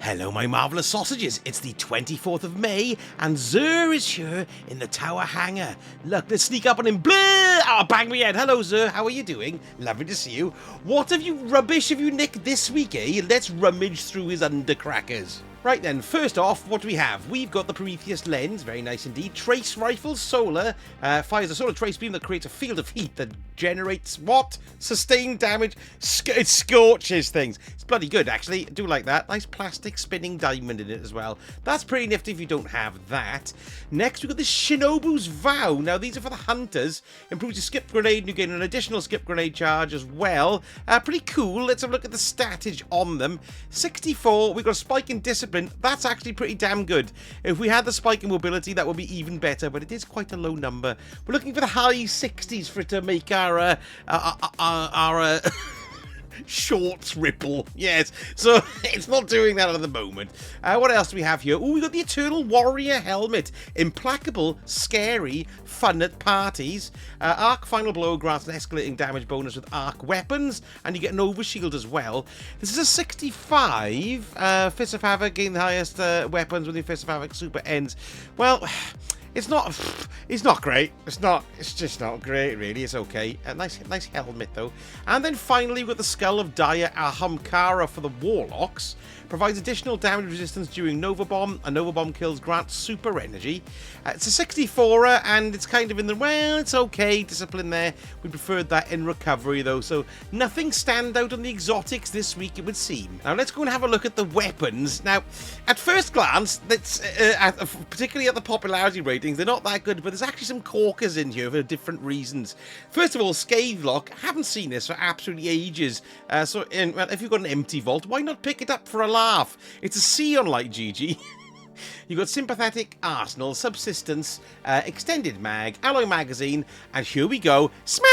Hello, my marvellous sausages. It's the 24th of May, and Zur is here in the tower hangar. Look, let's sneak up on him. Blah! Oh, bang me head. Hello, Zur. How are you doing? Lovely to see you. What rubbish have you nicked this week, eh? Let's rummage through his undercrackers. Right then, first off, what do we have? We've got the Prometheus lens, very nice indeed. Trace rifle, solar, fires a solar trace beam that creates a field of heat that generates what? Sustained damage. It scorches things. It's bloody good, actually. I do like that. Nice plastic spinning diamond in it as well. That's pretty nifty if you don't have that. Next, we've got the Shinobu's Vow. Now, these are for the hunters. Improves your skip grenade, and you gain an additional skip grenade charge as well. Pretty cool. Let's have a look at the statage on them. 64. We've got a spike in discipline. That's actually pretty damn good. If we had the spike in mobility, that would be even better, but it is quite a low number. We're looking for the high 60s for it to make our shorts ripple. Yes, so it's not doing that at the moment. What else do we have here? Oh, we got the Eternal Warrior helmet. Implacable, scary, fun at parties. Arc Final Blow grants an escalating damage bonus with arc weapons, and you get an overshield as well. This is a 65. Fist of Havoc, gain the highest weapons when the Fist of Havoc super ends. Well, it's not great. It's just not great, really. It's okay. A nice helmet, though. And then finally, we've got the Skull of Dire Ahamkara for the Warlocks. Provides additional damage resistance during Nova Bomb. A Nova Bomb kills grants super energy. It's a 64er, and it's kind of in the, well, it's okay. Discipline there. We preferred that in recovery, though. So nothing stand out on the exotics this week, it would seem. Now, let's go and have a look at the weapons. Now, at first glance, that's particularly at the popularity ratings, they're not that good, but there's actually some corkers in here for different reasons. First of all, Scathe Lock. Haven't seen this for absolutely ages. Well, if you've got an empty vault, why not pick it up for a laugh? It's a C on Light GG. You've got Sympathetic Arsenal, Subsistence, Extended Mag, Alloy Magazine, and here we go, Smelter!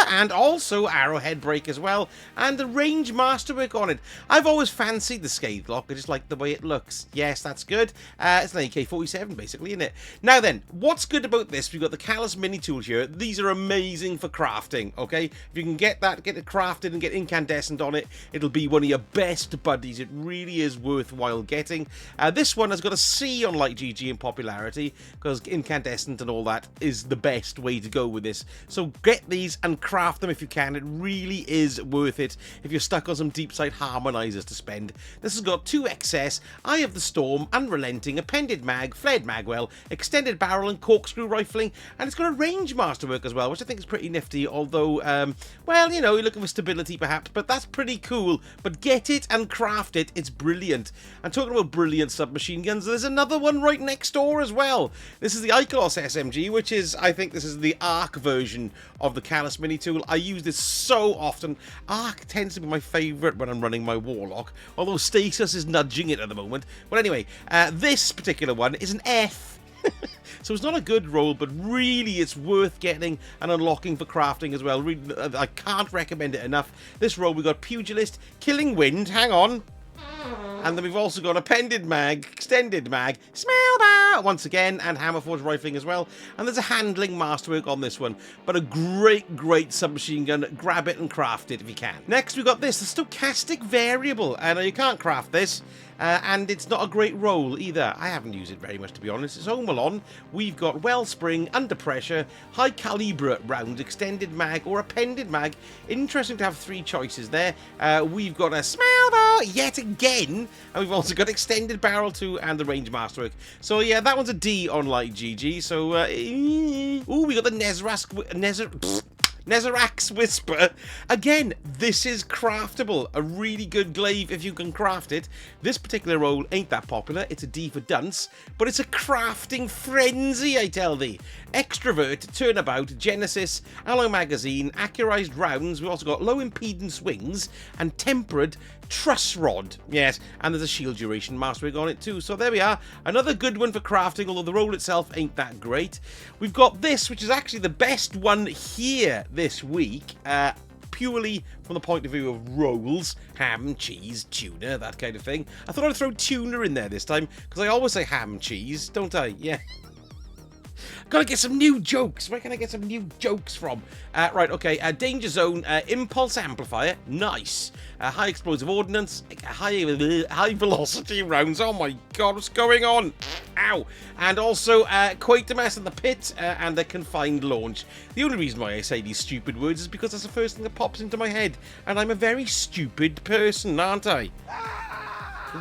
And also Arrowhead Break as well, and the Range Masterwork on it. I've always fancied the Scathe Lock, I just like the way it looks. Yes, that's good. It's an AK-47 basically, isn't it? Now then, what's good about this? We've got the Callus Mini Tool here. These are amazing for crafting, okay? If you can get that, get it crafted and get incandescent on it, it'll be one of your best buddies. It really is worthwhile getting. This one has got a C on Light GG in popularity, because incandescent and all that is the best way to go with this. So get these and craft them if you can. It really is worth it if you're stuck on some deep sight harmonizers to spend. This has got 2 excess, Eye of the Storm, Unrelenting, Appended Mag, Flared Magwell, Extended Barrel and Corkscrew Rifling, and it's got a Range Masterwork as well, which I think is pretty nifty, although, well, you know, you're looking for stability perhaps, but that's pretty cool. But get it and craft it, it's brilliant. And talking about brilliant submachine guns, there's another one right next door as well. This is the Icolos SMG, which is, I think this is the Arc version of the Callus Mini Tool. I use this so often. Arc tends to be my favourite when I'm running my Warlock, although Stasis is nudging it at the moment. But anyway, this particular one is an F. So it's not a good roll, but really it's worth getting and unlocking for crafting as well. Really, I can't recommend it enough. This roll, we've got Pugilist, Killing Wind, hang on. And then we've also got Appended Mag, Extended Mag, Smelter once again, and Hammerforged Rifling as well. And there's a Handling Masterwork on this one. But a great submachine gun. Grab it and craft it if you can. Next we've got this, the Stochastic Variable. And you can't craft this. And it's not a great roll either. I haven't used it very much, to be honest. It's Omelon. We've got Wellspring, Under Pressure, High Calibre Round, Extended Mag, or Appended Mag. Interesting to have 3 choices there. We've got a Smelter yet again. And we've also got Extended Barrel too, and the Range Masterwork. So yeah, that one's a D on Light GG. So, ooh, we got the Nezerax Whisper. Again, this is craftable. A really good glaive if you can craft it. This particular roll ain't that popular. It's a D for dunce, but it's a crafting frenzy, I tell thee. Extrovert, Turnabout, Genesis, Alloy Magazine, Accurized Rounds. We've also got Low Impedance Wings and Tempered Truss Rod. Yes, and there's a shield duration masterwork on it too. So there we are. Another good one for crafting, although the roll itself ain't that great. We've got this, which is actually the best one here this week. Purely from the point of view of rolls, ham, cheese, tuna, that kind of thing. I thought I'd throw tuna in there this time, because I always say ham, cheese, don't I? Yeah. Gotta get some new jokes. Where can I get some new jokes from? Right, okay. Danger Zone, Impulse Amplifier. Nice. High Explosive Ordnance. High Velocity Rounds. Oh my god, what's going on? Ow. And also, Quatermass in the Pit and the Confined Launch. The only reason why I say these stupid words is because that's the first thing that pops into my head. And I'm a very stupid person, aren't I?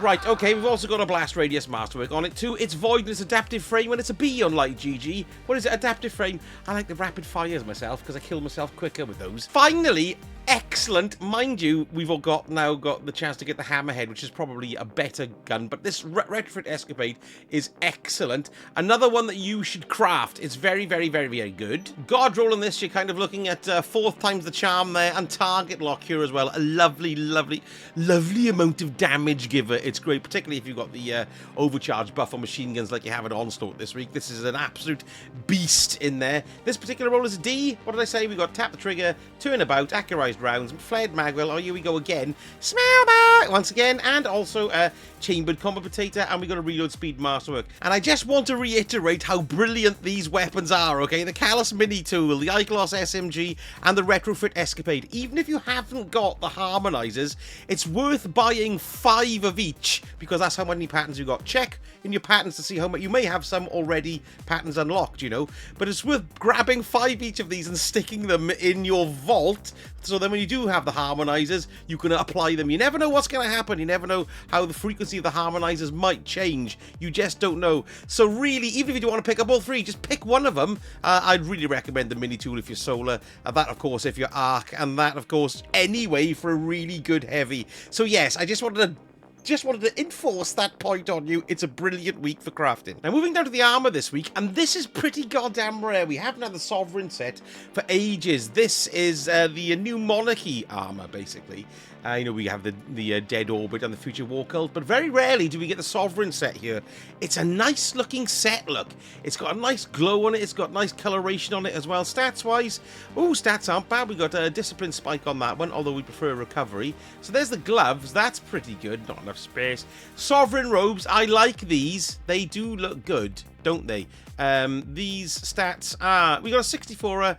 Right, okay, we've also got a Blast Radius Masterwork on it too. It's Voidless Adaptive Frame and it's a B on Light GG. What is it? Adaptive Frame. I like the rapid fires myself because I kill myself quicker with those. Finally, excellent. Mind you, we've all now got the chance to get the Hammerhead, which is probably a better gun, but this Retrofit Escapade is excellent. Another one that you should craft. It's very, very, very, very good. Guard roll on this, you're kind of looking at 4th times the charm there, and target lock here as well. A lovely, lovely, lovely amount of damage giver. It's great, particularly if you've got the overcharge buff on machine guns like you have at Onslaught this week. This is an absolute beast in there. This particular roll is a D. What did I say? We got tap the trigger, turn about, accurized rounds, flared magwell. Oh, here we go again. Smell back once again, and also chambered combat potato, and we got a reload speed masterwork. And I just want to reiterate how brilliant these weapons are. Okay, the Callus Mini Tool, the Iclos SMG, and the Retrofit Escapade. Even if you haven't got the harmonizers, it's worth buying 5 of each because that's how many patterns you got. Check in your patterns to see how much. You may have some already patterns unlocked, you know, but it's worth grabbing 5 each of these and sticking them in your vault, so then when you do have the harmonizers, you can apply them. You never know what's going to happen. You never know how the frequency of the harmonizers might change. You just don't know. So really, even if you don't want to pick up all 3, just pick one of them. I'd really recommend the Mini Tool if you're Solar, that of course if you're Arc, and that of course anyway for a really good heavy. So yes, I just wanted to enforce that point on you. It's a brilliant week for crafting. Now, moving down to the armor this week, and this is pretty goddamn rare. We haven't had the Sovereign set for ages. This is the new Monarchy armor, basically. You know, we have the Dead Orbit and the Future War Cult, but very rarely do we get the Sovereign set here. It's a nice looking set, look. It's got a nice glow on it. It's got nice coloration on it as well. Stats-wise, stats aren't bad. We got a Discipline Spike on that one, although we prefer Recovery. So there's the gloves. That's pretty good. Not enough space. Sovereign robes. I like these. They do look good, don't they? These stats are... We got a 64...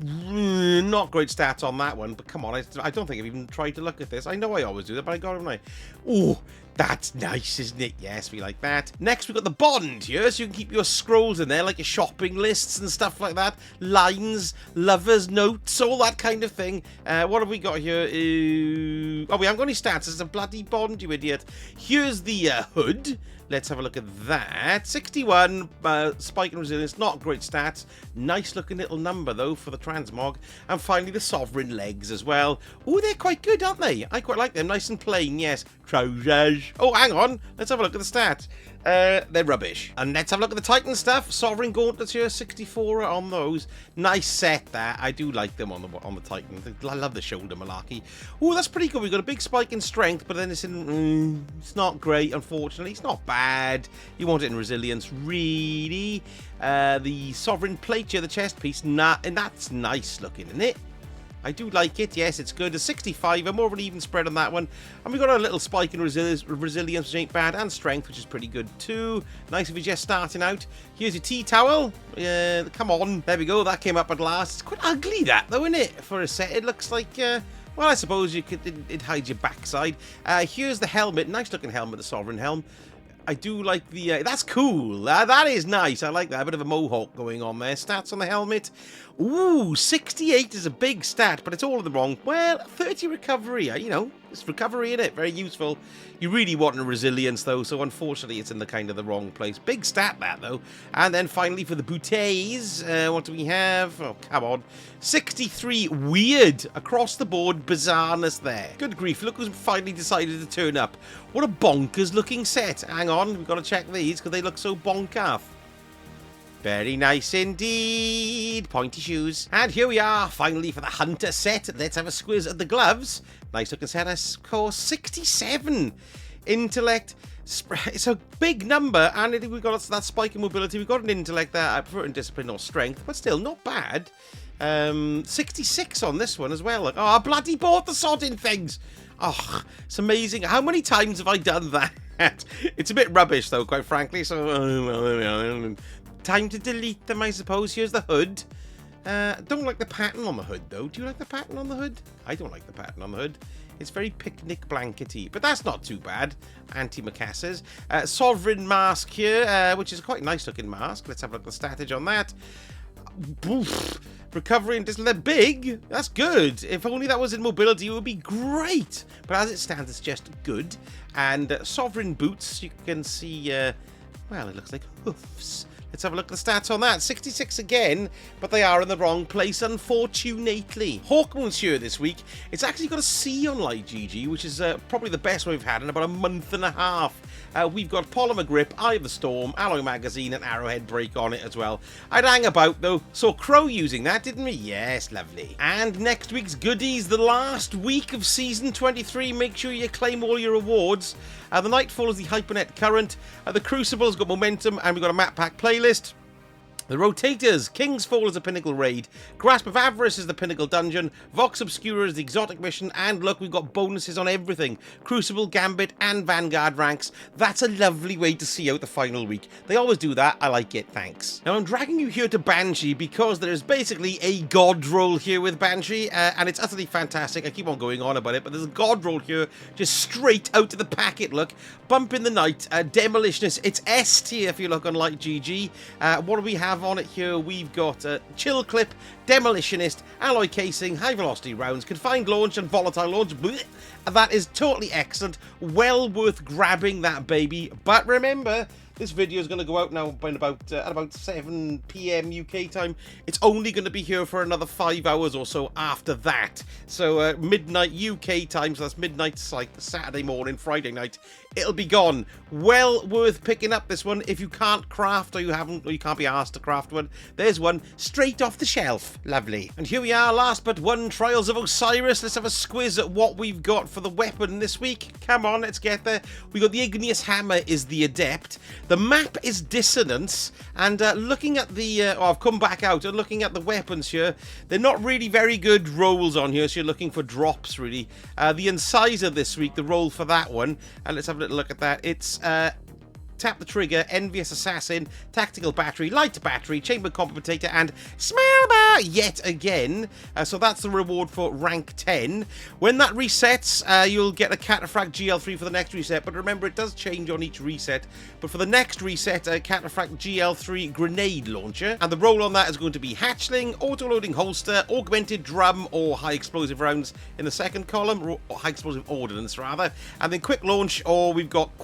not great stats on that one, but come on, I don't think I've even tried to look at this. I know I always do that, but I got it, haven't I? Oh, that's nice, isn't it? Yes, we like that. Next, we've got the Bond here, so you can keep your scrolls in there, like your shopping lists and stuff like that. Lines, lovers, notes, all that kind of thing. What have we got here? Oh, we haven't got any stats. It's a bloody Bond, you idiot. Here's the hood. Let's have a look at that. 61, Spike and Resilience, not great stats. Nice looking little number, though, for the Transmog. And finally, the Sovereign legs as well. Oh, they're quite good, aren't they? I quite like them. Nice and plain, yes. Trousers. Oh, hang on. Let's have a look at the stats. They're rubbish. And let's have a look at the Titan stuff. Sovereign gauntlets here, 64 on those. Nice set there. I do like them on the Titan. I love the shoulder malarkey. Oh, that's pretty good. We've got a big spike in strength, but then it's in... it's not great, unfortunately. It's not bad. You want it in resilience, really. The Sovereign plate here, the chest piece, and that's nice looking, isn't it? I do like it. Yes, it's good. A 65, more of an even spread on that one. And we got a little spike in resilience, which ain't bad, and strength, which is pretty good too. Nice if you're just starting out. Here's your tea towel. Come on. There we go. That came up at last. It's quite ugly, that, though, isn't it? For a set, it looks like... well, I suppose you could. It hides your backside. Here's the helmet. Nice looking helmet, the Sovereign helm. I do like the... that's cool. That is nice. I like that. A bit of a mohawk going on there. Stats on the helmet. Ooh, 68 is a big stat, but it's all in the wrong. Well, 30 recovery. You know, it's recovery in it. Very useful. You really want a resilience, though, so unfortunately it's in the kind of the wrong place. Big stat, that, though. And then finally for the bouteilles, what do we have? Oh, come on. 63 weird across the board bizarreness there. Good grief, look who's finally decided to turn up. What a bonkers looking set. Hang on, we've got to check these because they look so bonkath. Very nice indeed. Pointy shoes. And here we are, finally, for the Hunter set. Let's have a squiz at the gloves. Nice looking set, of course. 67. Intellect. It's a big number, and we've got that spike in mobility. We've got an intellect there. I prefer it in discipline or strength, but still, not bad. 66 on this one as well. Like, oh, I bloody bought the sodding things. Oh, it's amazing. How many times have I done that? It's a bit rubbish, though, quite frankly. So, Time to delete them, I suppose. Here's the hood. Don't like the pattern on the hood, though. Do you like the pattern on the hood? I don't like the pattern on the hood. It's very picnic blankety, but that's not too bad. Anti-macassars. Sovereign mask here, which is a quite nice looking mask. Let's have a look at the statage on that. Oof. Recovery and they're big. That's good. If only that was in mobility, it would be great. But as it stands, it's just good. And sovereign boots, you can see, well, it looks like hoofs. Let's have a look at the stats on that. 66 again, but they are in the wrong place, unfortunately. Hawkmoon's here this week. It's actually got a C on Light GG, which is probably the best we've had in about a month and a half. We've got Polymer Grip, Eye of the Storm, Alloy Magazine, and Arrowhead Brake on it as well. I'd hang about, though. Saw Crow using that, didn't we? Yes, lovely. And next week's goodies, the last week of Season 23. Make sure you claim all your awards. The Nightfall is the Hypernet Current. The Crucible's got Momentum, and we've got a map pack playlist. The Rotators, King's Fall is a Pinnacle Raid, Grasp of Avarice is the Pinnacle Dungeon, Vox Obscura is the Exotic Mission, and look, we've got bonuses on everything. Crucible, Gambit, and Vanguard ranks. That's a lovely way to see out the final week. They always do that. I like it. Thanks. Now, I'm dragging you here to Banshee because there is basically a god roll here with Banshee, and it's utterly fantastic. I keep on going on about it, but there's a god roll here just straight out of the packet, look. Bump in the Night, Demolitionist. It's S tier if you look on Light GG. What do we have on it here? We've got Chill Clip, Demolitionist, Alloy Casing, High Velocity Rounds, Confined Launch, and Volatile Launch. Blech. That is totally excellent. Well worth grabbing that baby. But remember, this video is going to go out now at about 7 PM UK time. It's only going to be here for another 5 hours or so after that. So midnight UK time, so that's midnight like Saturday morning, Friday night. It'll be gone. Well worth picking up this one if you can't craft or you can't be asked to craft one. There's one straight off the shelf. Lovely. And here we are, last but one, Trials of Osiris. Let's have a squiz at what we've got for the weapon this week. Come on, let's get there. We got the Igneous Hammer is the Adept. The map is Dissonance, and looking at the... I've come back out and looking at the weapons here. They're not really very good rolls on here, so you're looking for drops, really. The Incisor this week, the roll for that one. And let's have a little look at that. It's... Tap the Trigger, Envious Assassin, Tactical Battery, Light Battery, Chamber Complementator, and Smell Bar yet again. So that's the reward for rank 10. When that resets, you'll get a Cataphract GL3 for the next reset, but remember it does change on each reset. But for the next reset, a Cataphract GL3 Grenade Launcher, and the roll on that is going to be Hatchling, Auto-Loading Holster, Augmented Drum, or High Explosive Rounds in the second column, or High Explosive Ordnance rather, and then Quick Launch, or we've got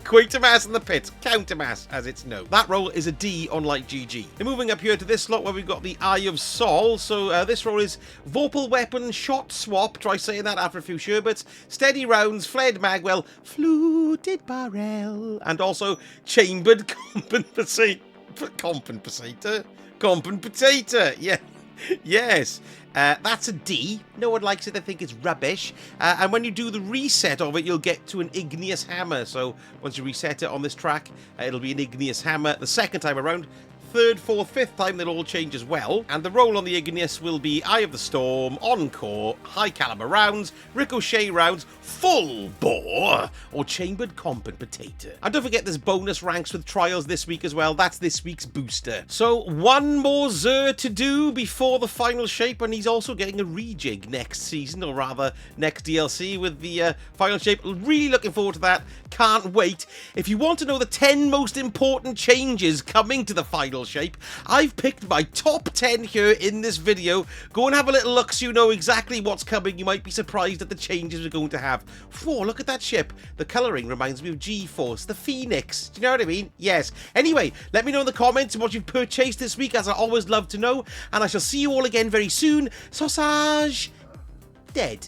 Quatermass in the pit, Countermass as it's known. That roll is a D on Light GG. Then moving up here to this slot where we've got the Eye of Sol. So this roll is Vorpal Weapon, Shot Swap, try saying that after a few sherbets, Steady Rounds, Fled Magwell, Fluted Barrel, and also Chambered Compensator. Yeah. Yes, that's a D. No one likes it. They think it's rubbish. And when you do the reset of it, you'll get to an Igneous Hammer. So once you reset it on this track, it'll be an Igneous Hammer the second time around. Third, fourth, fifth time, they'll all change as well. And the roll on the Igneous will be Eye of the Storm, Encore, High Caliber Rounds, Ricochet Rounds, Full Bore, or Chambered Compensator. And don't forget there's bonus ranks with Trials this week as well. That's this week's booster. So one more Zer to do before the final shape, and he's also getting a rejig next season, or rather next DLC with the final shape. Really looking forward to that. Can't wait. If you want to know the 10 most important changes coming to the final shape, I've picked my top 10 here in this video. Go and have a little look so you know exactly what's coming. You might be surprised at the changes we're going to have. Whoa, look at that ship. The colouring reminds me of G-Force, the Phoenix. Do you know what I mean? Yes. Anyway, let me know in the comments what you've purchased this week, as I always love to know. And I shall see you all again very soon. Sausage dead.